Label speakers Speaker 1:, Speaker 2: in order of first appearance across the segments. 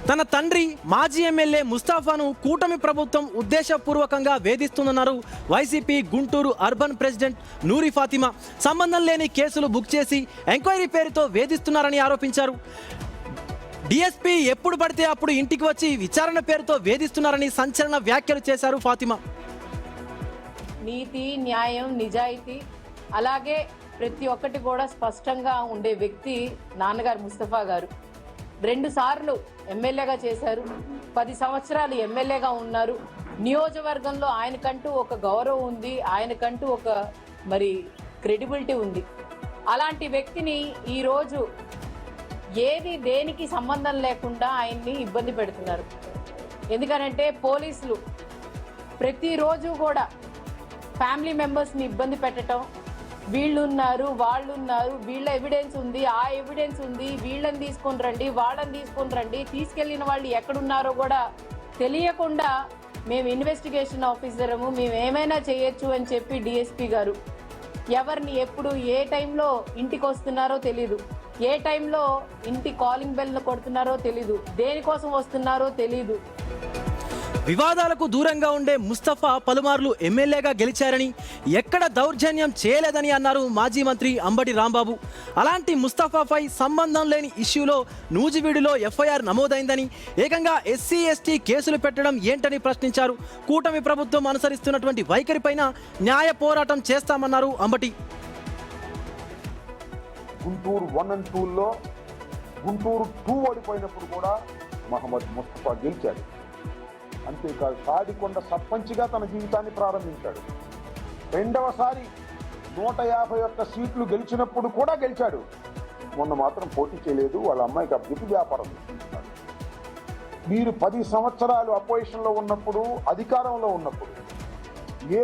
Speaker 1: తన తండ్రి మాజీ ఎమ్మెల్యే ముస్తాఫాను కూటమి ప్రభుత్వం ఉద్దేశపూర్వకంగా వేధిస్తుందన్నారు వైసీపీ గుంటూరు అర్బన్ ప్రెసిడెంట్ నూరి ఫాతిమా. సంబంధం లేని కేసులు బుక్ చేసి ఎంక్వైరీ పేరుతో వేధిస్తున్నారని ఆరోపించారు. డీఎస్పీ ఎప్పుడు పడితే అప్పుడు ఇంటికి వచ్చి విచారణ పేరుతో వేధిస్తున్నారని సంచలన వ్యాఖ్యలు చేశారు ఫాతిమా.
Speaker 2: నీతి, న్యాయం, నిజాయితీ అలాగే ప్రతి ఒక్కటి కూడా స్పష్టంగా ఉండే వ్యక్తి నాన్నగారు ముస్తఫా గారు. 2 సార్లు ఎమ్మెల్యేగా చేశారు, 10 సంవత్సరాలు ఎమ్మెల్యేగా ఉన్నారు. నియోజకవర్గంలో ఆయనకంటూ ఒక గౌరవం ఉంది, ఆయనకంటూ ఒక క్రెడిబిలిటీ ఉంది. అలాంటి వ్యక్తిని ఈరోజు దేనికి సంబంధం లేకుండా ఆయన్ని ఇబ్బంది పెడుతున్నారు. ఎందుకనంటే పోలీసులు ప్రతిరోజు కూడా ఫ్యామిలీ మెంబర్స్ని ఇబ్బంది పెట్టడం, వీళ్ళున్నారు వాళ్ళున్నారు, వీళ్ళ ఎవిడెన్స్ ఉంది, ఆ ఎవిడెన్స్ ఉంది, వీళ్ళని తీసుకొని రండి వాళ్ళని తీసుకొని రండి, తీసుకెళ్లిన వాళ్ళు ఎక్కడున్నారో కూడా తెలియకుండా మేము ఇన్వెస్టిగేషన్ ఆఫీసరము, మేము ఏమైనా చేయొచ్చు అని చెప్పి డిఎస్పీ గారు ఎవరిని ఎప్పుడు ఏ టైంలో ఇంటికి వస్తున్నారో తెలీదు, ఏ టైంలో ఇంటి కాలింగ్ బెల్ కొడుతున్నారో తెలీదు, దేనికోసం వస్తున్నారో తెలీదు.
Speaker 1: వివాదాలకు దూరంగా ఉండే ముస్తఫా పలుమార్లు ఎమ్మెల్యేగా గెలిచారని, ఎక్కడ దౌర్జన్యం చేయలేదని అన్నారు మాజీ మంత్రి అంబటి రాంబాబు. అలాంటి ముస్తఫాపై సంబంధం లేని ఇష్యూలో నూజివీడులో ఎఫ్ఐఆర్ నమోదైందని, ఏకంగా ఎస్సీ ఎస్టీ కేసులు పెట్టడం ఏంటని ప్రశ్నించారు. కూటమి ప్రభుత్వం అనుసరిస్తున్నటువంటి వైఖరిపైన న్యాయ పోరాటం చేస్తామన్నారు అంబటి.
Speaker 3: గుంటూరు 1 and 2లో గుంటూరు 2 ఓడిపోయినప్పుడు కూడా మహమ్మద్ ముస్తఫా గెలిచాడు. అంతేకాదు తాడికొండ సర్పంచ్గా తన జీవితాన్ని ప్రారంభించాడు. 2వసారి 151 సీట్లు గెలిచినప్పుడు కూడా గెలిచాడు. మొన్న మాత్రం పోటీ చేయలేదు, వాళ్ళ అమ్మాయికి అభివృద్ధి వ్యాపారం చేస్తున్నాడు. మీరు 10 సంవత్సరాలు అపోజిషన్లో ఉన్నప్పుడు, అధికారంలో ఉన్నప్పుడు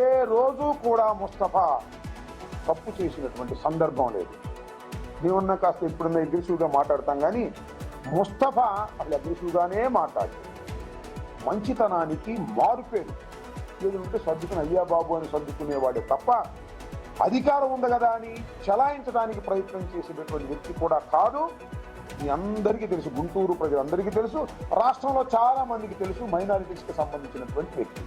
Speaker 3: ఏ రోజు కూడా ముస్తఫా తప్పు చేసినటువంటి సందర్భం లేదు. మేమన్నా కాస్త ఎప్పుడన్నా అగ్రెసివ్గా మాట్లాడతాం, కానీ ముస్తఫా అసలు అగ్రెసివ్గానే మాట్లాడారు. మంచితనానికి మారుపేరు. ఏదంటే సర్దుకుని అయ్యా బాబు అని సర్దుకునేవాడే తప్ప అధికారం ఉంది కదా అని చలాయించడానికి ప్రయత్నం చేసేటటువంటి వ్యక్తి కూడా కాదు. మీ అందరికీ తెలుసు, గుంటూరు ప్రజలందరికీ తెలుసు, రాష్ట్రంలో చాలా మందికి తెలుసు, మైనారిటీస్కి సంబంధించినటువంటి వ్యక్తి.